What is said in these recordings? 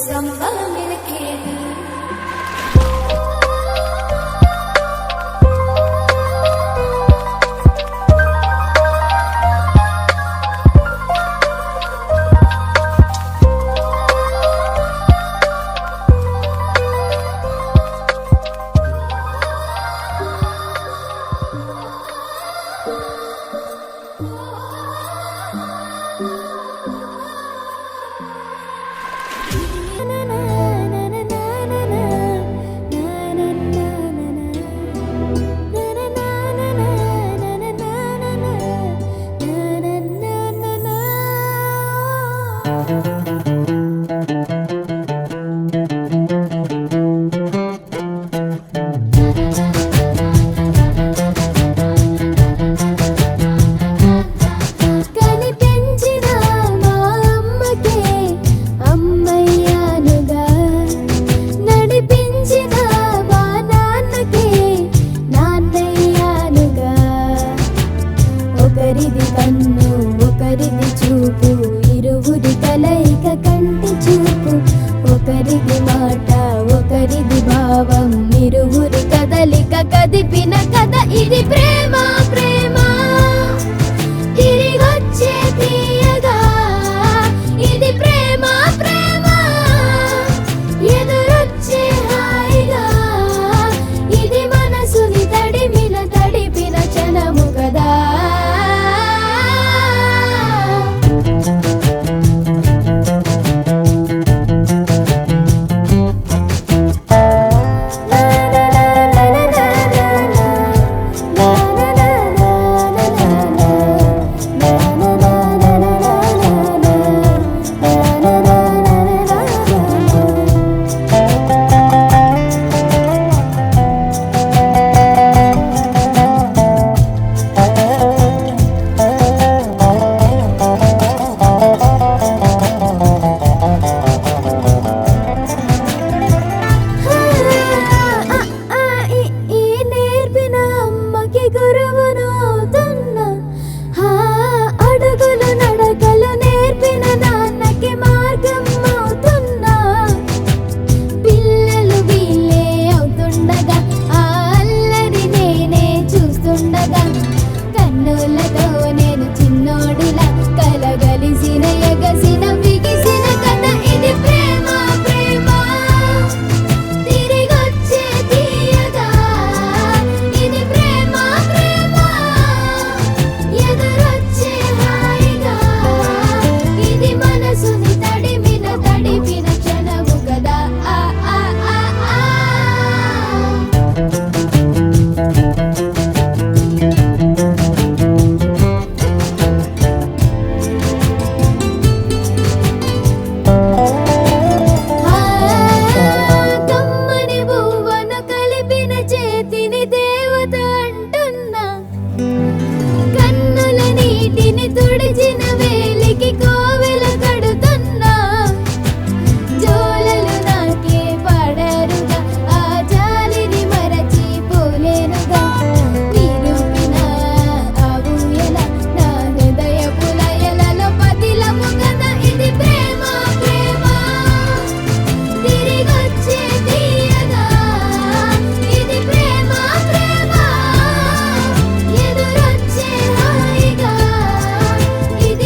சம்பளம் எனக்கேது ఒకరిది కన్ను ఒకరిది చూపు ఇరువురి కలయిక కంటి చూపు ఒకరిది మాట ఒకరిది భావం ఇరువురి కదలిక కదిపిన కథ ఇది ప్రేమ ప్రేమ తిరిగొచ్చే తీయగా ఇది ప్రేమ ప్రేమ ఎదురొచ్చే హాయిగా ఇది మనసుని తడిపిన క్షణము కదా ఇది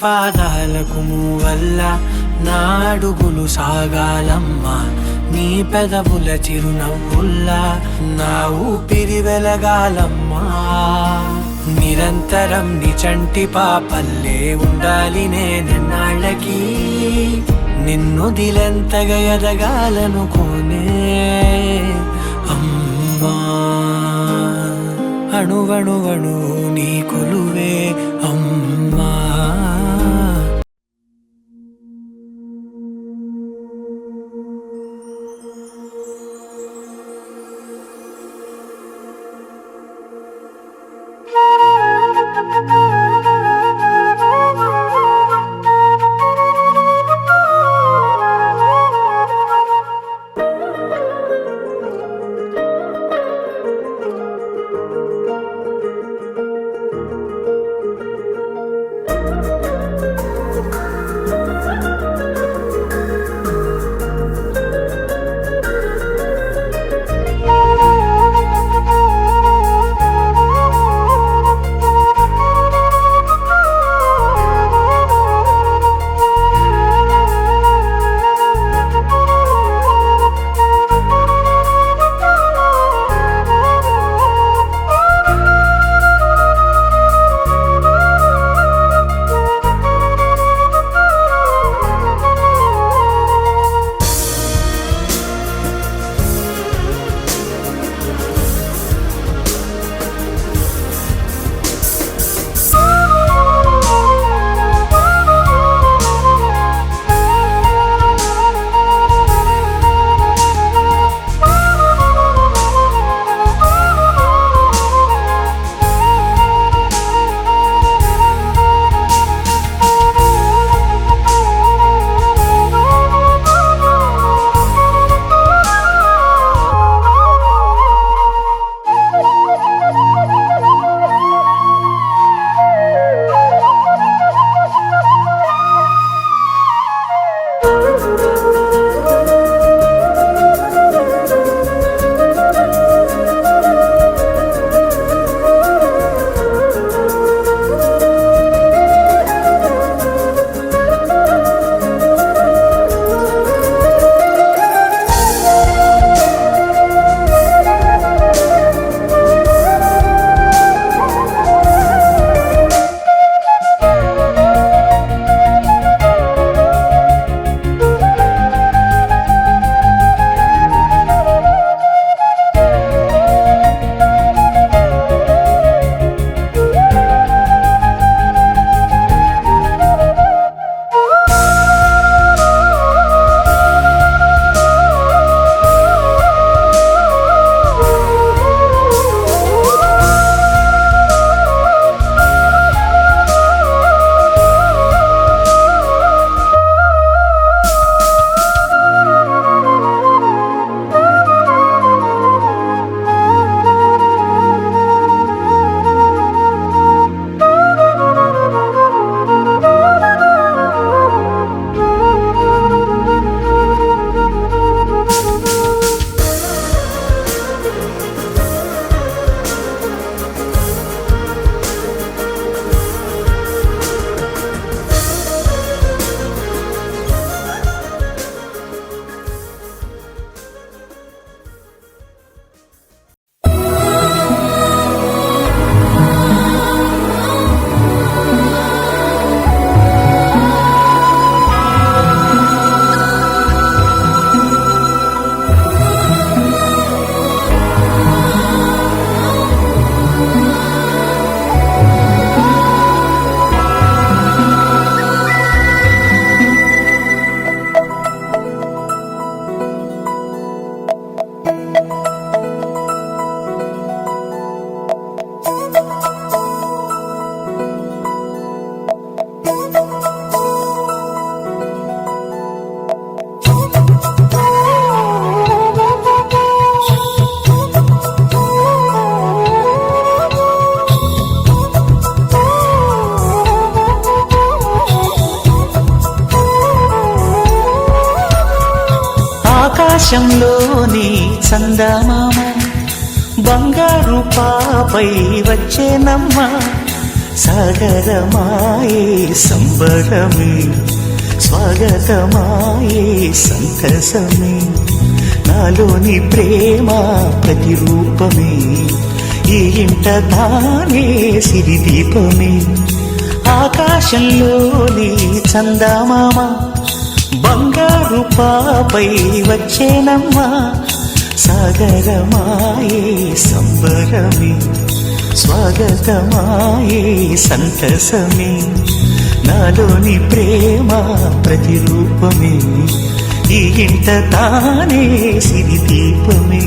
పాదాలకు వల్ల నా అడుగులు సాగాలమ్మా, నీ పెదవుల చిరునవ్వుల్లా నా ఊపిరి వెలగాలమ్మా. నిరంతరం నీ చంటి పాపల్లే ఉండాలి నేనెన్నాళ్ళకి, నిన్ను దిలెంతగా ఎదగాలనుకోనే అమ్మా. అణువణువణు నీ కొలువే అమ్మా. ఆకాశంలోని చందమామ బంగారు పాపై వచ్చేనమ్మ, సాగరమాయే సంబరమే స్వాగతమాయే సంతసమే నాలోని ప్రేమ ప్రతిరూపమే ఈ ఇంట తానే సిరిదీపమే ఆకాశంలోని చందమామ బంగారు పాపై వచ్చేనమ్మా సాగరమాయే సంబరమే స్వాగతమాయే సంతసమే నాలోని ప్రేమ ప్రతిరూపమే ఈ ఇంట తానే సిరిదీపమే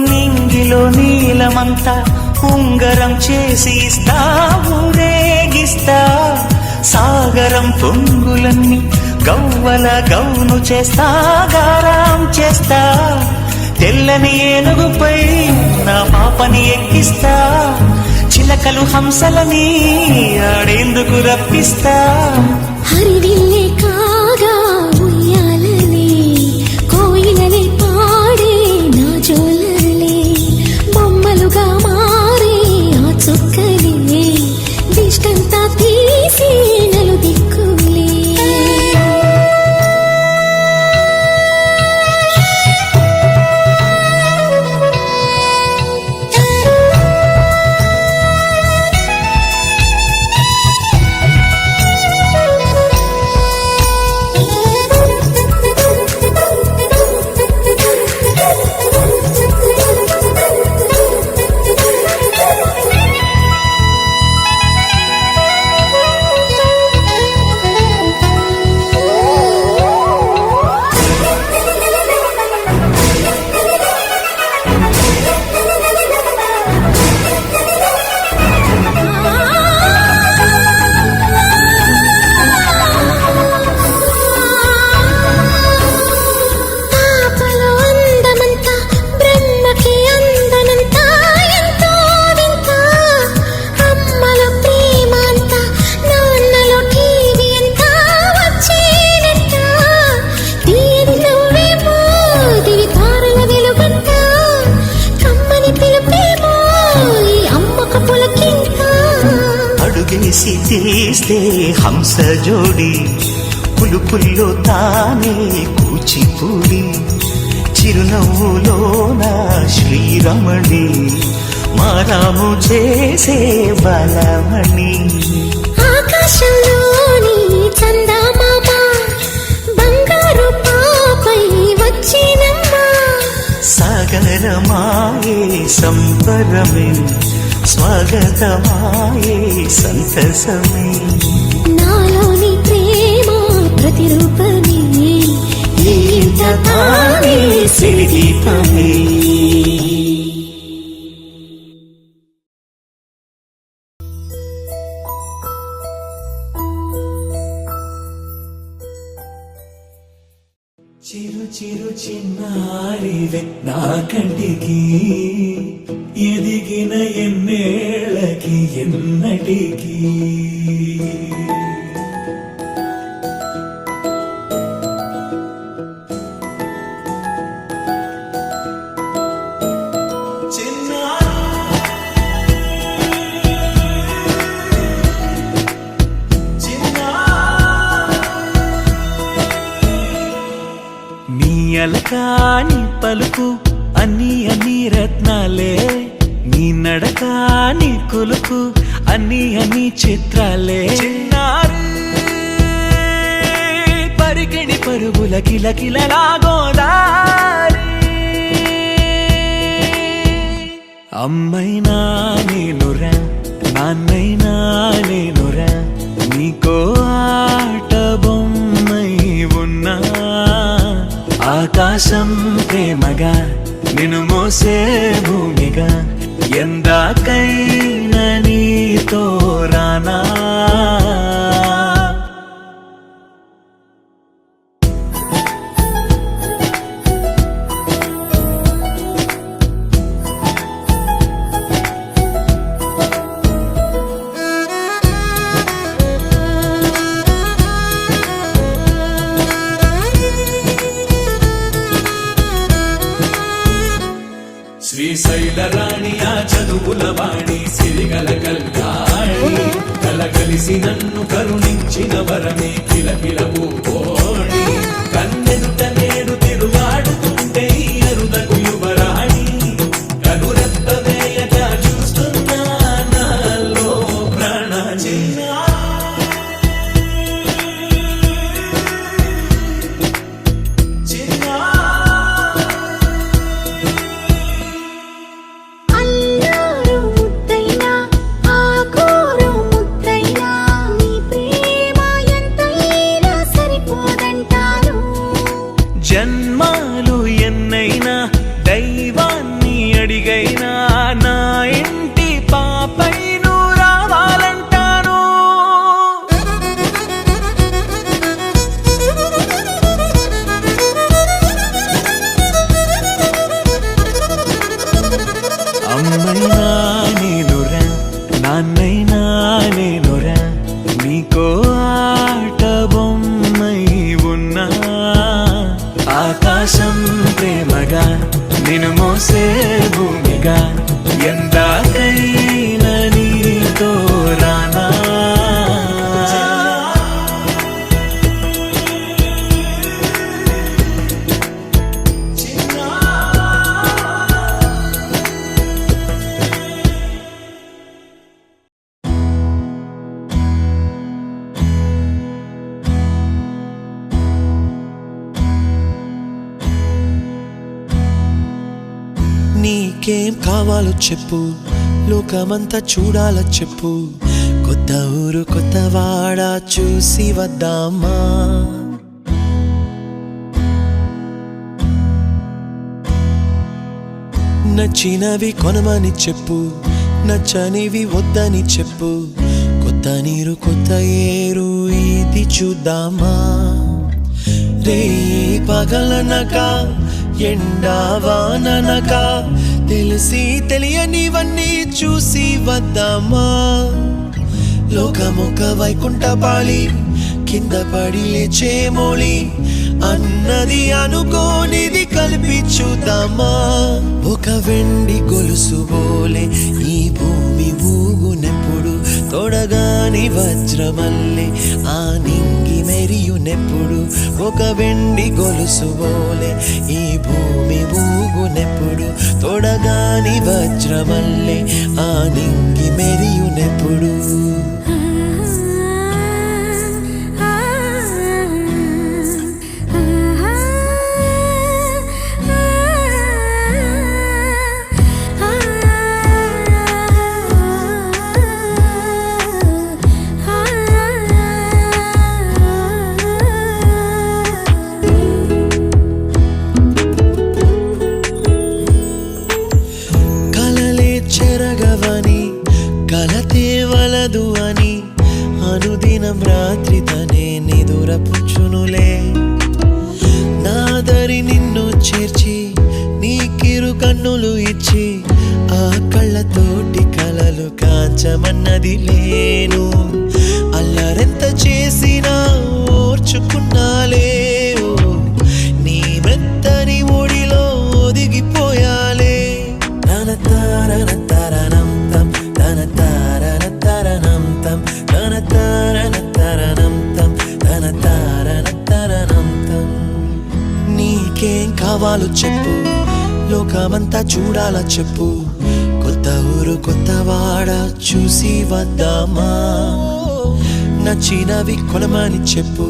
నింగిలో నీలమంతా ఉంగరం చేసి ఇస్తా ఊరేగిస్తా సాగరం పొంగులన్నీ గవ్వల గౌను చేస్తా గారాం చేస్తా తెల్లని ఏనుగుపై నా పాపని ఎక్కిస్తా చిలకలు హంసలని ఆడేందుకు రప్పిస్తా హరివిల్లే కాగా ఉయ్యాలలే కోయిలలే పాడే నా జోలలే బొమ్మలుగా మారే ఆ చుక్కలే దిష్టంతా తీసి నలు దిక్కులే అడుగేసి తీస్తే హంస జోడి పులుపుల్లో తానే కూచిపూడి చిరునవ్వులోన శ్రీరమణి మారాము చేసే బలమణి ఆకాశంలోని చందమామ బంగారు పాపై వచ్చినమ్మా సాగరమాయే సంబరమే స్వాగతమాయే సంతసమే నాలోని ప్రేమ ప్రతిరూపమే ఈ ఇంట తానే సిరిదీపమే చిరు చిరు చిన్నారివే నా కంటికి ఎదిగిన ఎన్నేళ్ళకి ఎన్నటికి అలకాని పలుకు అన్ని అన్ని రత్నాలే నీ నడక నీ కులుకు అన్ని అన్ని చిత్రాలే చిన్నారు పరికిణి పరుగుల కిలకిలలా గోదారి అమ్మైనా నేనురా నాన్నైనా నేనురా నీకో ఆట బొమ్మై ఉన్నా ఆకాశం ప్రేమగా నిన్ను మోసే భూమిగా ఎందాకైనా నీతో రానా శ్రీశైల రాణి ఆ చదువుల వాణి సిరిగల కళ్యాణి కలగలిసి నన్ను కరుణించిన వరమే కిలకిల పూకోణి కన్నెదుట నేడు తిరుగాడుతుంటే ఈ అరుదకు యువరాణి కనురెప్ప వేయక చూస్తున్నా నాలో ప్రాణ అల్లారు ముద్దైనా ఆకోరు ముద్దైనా నీ ప్రేమ ఎంతైనా సరిపోదంటారు జన్మాలు ఎన్నైనా దైవాన్ని అడిగైనా నా ఇంటి పాపై నువ్వు రావాలంటాను అమ్మైనా నేనురా నాన్నైనా నేనురా నీకో ఆట బొమ్మై ఉన్నా ఆకాశం ప్రేమగా నిన్ను మోసే భూమిగా ఎందాకైనా నీతో రానా నీకేం కావాలో చెప్పు లోకమంతా చూడాల చెప్పు కొత్త ఊరు కొత్త వాడ చూసి వద్దామా నచ్చినవి కొనమని చెప్పు నచ్చనివి వద్దని చెప్పు కొత్త నీరు కొత్త ఏరు ఇది చూద్దామా రే పగలనక ఎండావాననక తెలిసి తెలియనివన్నీ చూసి వద్దామా లోకమొక వైకుంఠపాళి కింద పడి లేచే మోళి అన్నది అనుకోనిది కలిపి చూద్దామా ఒక వెండి గొలుసు బోలే ఈ భూమి ఊగునెప్పుడు తొడగాని వజ్రమల్లె ఆ నింగి మెరియునెప్పుడు ఒక వెండి గొలుసు బోలే ఈ భూమి ఊగునెప్పుడు తొడగాని వజ్రమల్లె ఆ నింగి మెరియునెప్పుడు కలతేవలదు అని అనుదినం రాత్రి తనే నిదురపుచ్చునులే నాదరి నిన్ను చేర్చి నీకిరు కన్నులు ఇచ్చి ఆ కళ్ళతోటి కలలు కాంచమన్నది లేను అల్లరెంత చేసినా ఓర్చుకున్నాలే నీ మెత్తని ఒడిలో ఒదిగిపోయాలే తన తారన తరణం తం తన తారన తరణం తం తన తారన తరణం తం తన తారన తరణం తం నీకేం కావాలో చెప్పు లోకమంతా చూడాల చెప్పు కొత్త ఊరు కొత్త వాడ చూసి వద్దామా నచ్చినవి కొనమని చెప్పు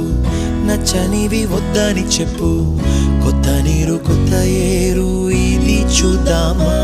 నచ్చనివి వద్దని చెప్పు కొత్త నీరు కొత్త ఏరు ఇది చూద్దామా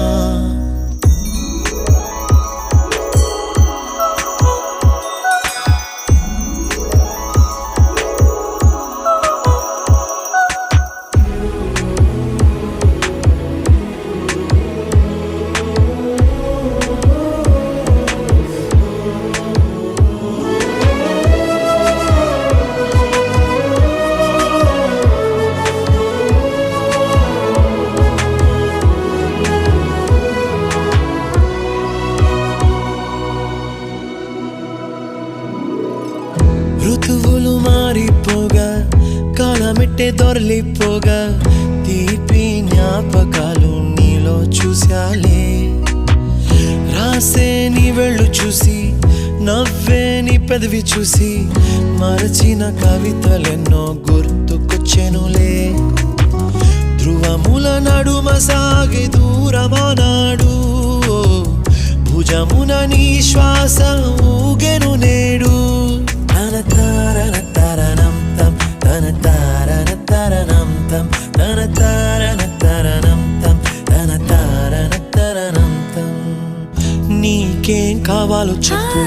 వెళ్ళు చూసి నవ్వే నీ పెదవి చూసి మరచిన కవితలెన్నో గుర్తుకొచ్చెనులే ధ్రువముల నడుమ సాగే దూరమానాడు భుజమున నీ శ్వాస ఊగెను నేడు తన తారన తరణం తం తన తారన తరణం తం తన తారన తరణం తం తన తారన తరణం తం నీకేం కావాలో చెప్పు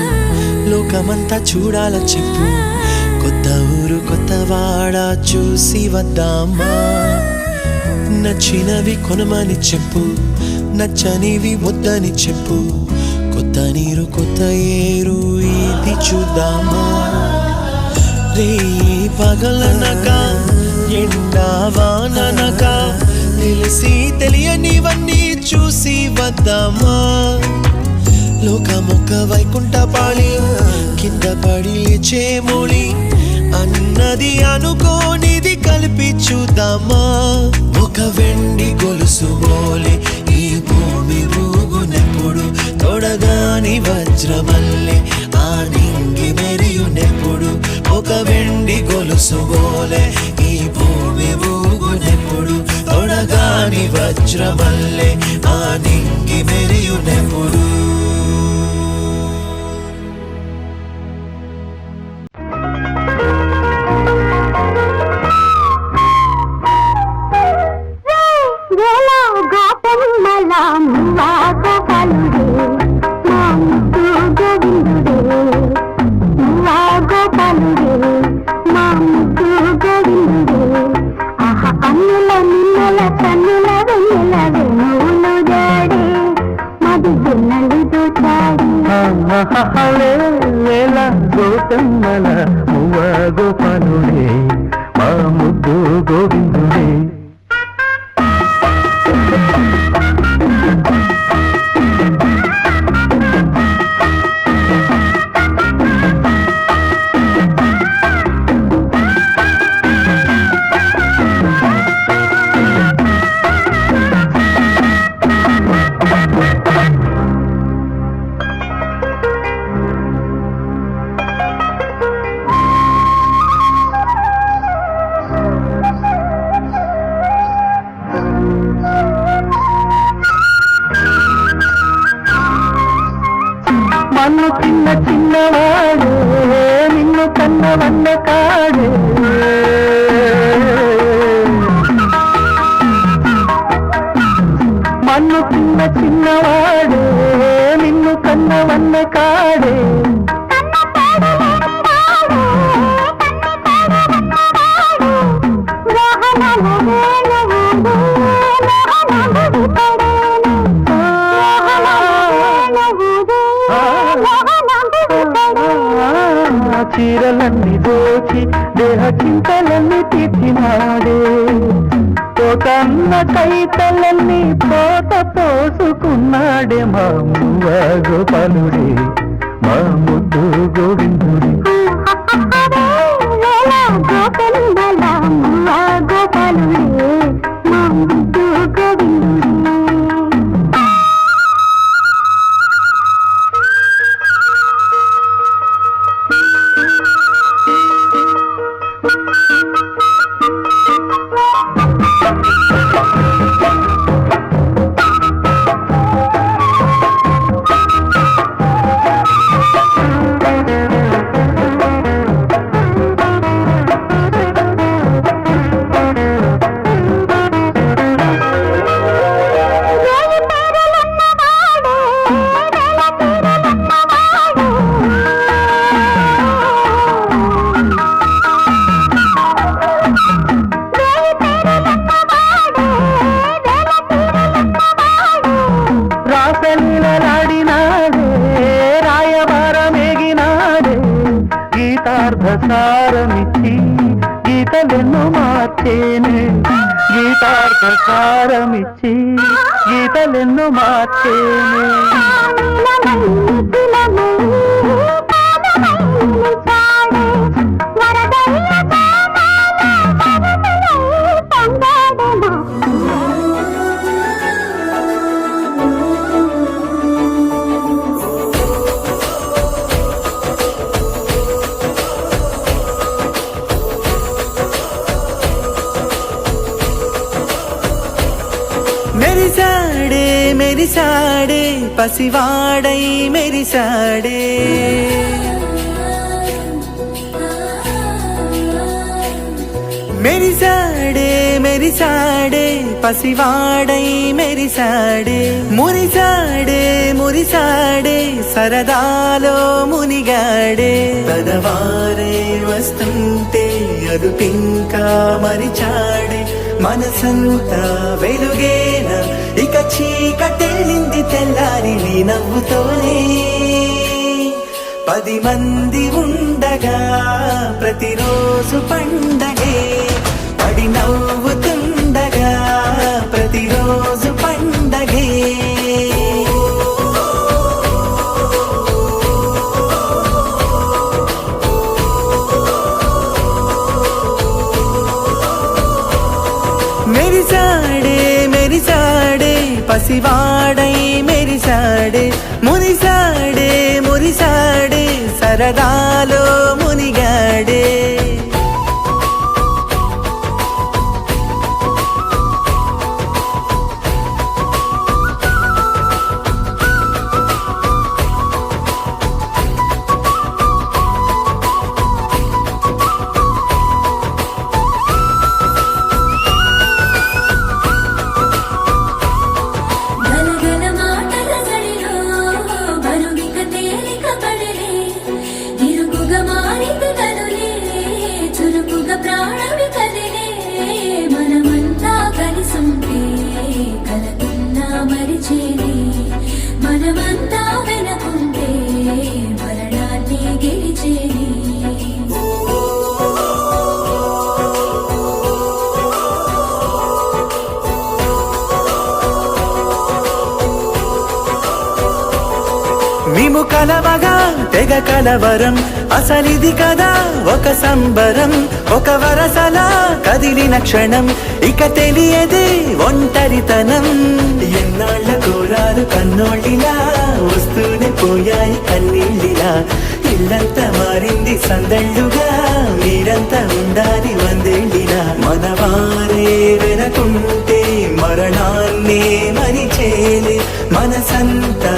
లోకమంతా చూడాల చెప్పు కొత్త ఊరు కొత్త వాడ చూసి వద్దామా నచ్చినవి కొనమని చెప్పు నచ్చనివి వద్దని చెప్పు కొత్త నీరు కొత్త ఏరు ఇది చూద్దామా రే పగలనక ఎండా వాననక తెలిసి తెలియనివన్నీ చూసి వద్దామా లోకమొక్క వైకుంఠపాళి కింద పడి లేచే మోళి అన్నది అనుకోనిది కలిపి చూద్దామా ఒక వెండి గొలుసు బోలే ఈ భూమి ఊగునెప్పుడు తొడగాని వజ్రమల్లె ఆ నింగి మెరియునెప్పుడు ఒక వెండి గొలుసు బోలే ఈ భూమి ఊగునెప్పుడు తొడగాని వజ్రమల్లె ఆ నింగి మెరియునెప్పుడు వేళ గోతమ్మల మువ్వ గోపాలుడే మా ముద్దు గోవిందుడే మన్ను చిన్న చిన్నవాడు నిన్ను కన్నవన్న కాడు మన్ను చిన్న చిన్నవాడు నిన్ను కన్నవన్న కాడే చీరలన్నీ దోచి దేహ చింతలన్నీ తీర్చినాడే తోటన్న కైతలన్నీ పోత పోసుకున్నాడే మా మువ్వ గోపాలుడే మా ముద్దు గోవిందుడే గోపాలుడే మా ముద్దు గోవిందుడే సారమిచ్చి గీతలెన్ను మార్చేనే గీతార్థసారమిచ్చి గీతలెన్ను మార్చేనే మురిసాడే మెరిసాడే పసివాడై మెరిసాడే మెరిసాడే మెరిసాడే పసివాడై మెరిసాడే మురిసాడే మురిసాడే సరదాలో మునిగాడే పదవారే వస్తుంటే అదుపింకా మరిచాడే మనసంతా వెలుగేన ఇక చీకటెళ్ళింది తెల్లారి నీ నవ్వుతోనే 10 మంది ఉండగా ప్రతిరోజు పండగే పడి నవ్వుతుండగా ప్రతిరోజు పండగే మెరిసాడే మెరిసాడే పసివాడై మెరిసాడే మురిసాడే మురిసాడే సరదాలో మునిగాడే గలగల మాటల జడిలో బరువిక తేలిక పడలే ఇరుకుగా మారిత కనులే చురుకుగా ప్రాణమి కదిలే మనమంతా కలిసుంటే కలకున్నా మరిచేనే మనమంతా వెనకుంటే మరణాన్ని గెలిచేనే మేము కలవగా తెగ కలవరం అసలిది కదా ఒక సంబరం ఒక వరసలా కదిలిన క్షణం ఇక తెలియదే ఒంటరితనం ఎన్నాళ్ళ కోరాలు కన్నోళ్ళిలా వస్తూనే పోయాయి కన్నీళ్ళిలా ఇల్లంతా మారింది సందళ్ళుగా మీరంతా ఉండాలి వందేళ్ళిలా మనవారే వెనకుంటే మరణాన్నే మరిచేలే మనసంతా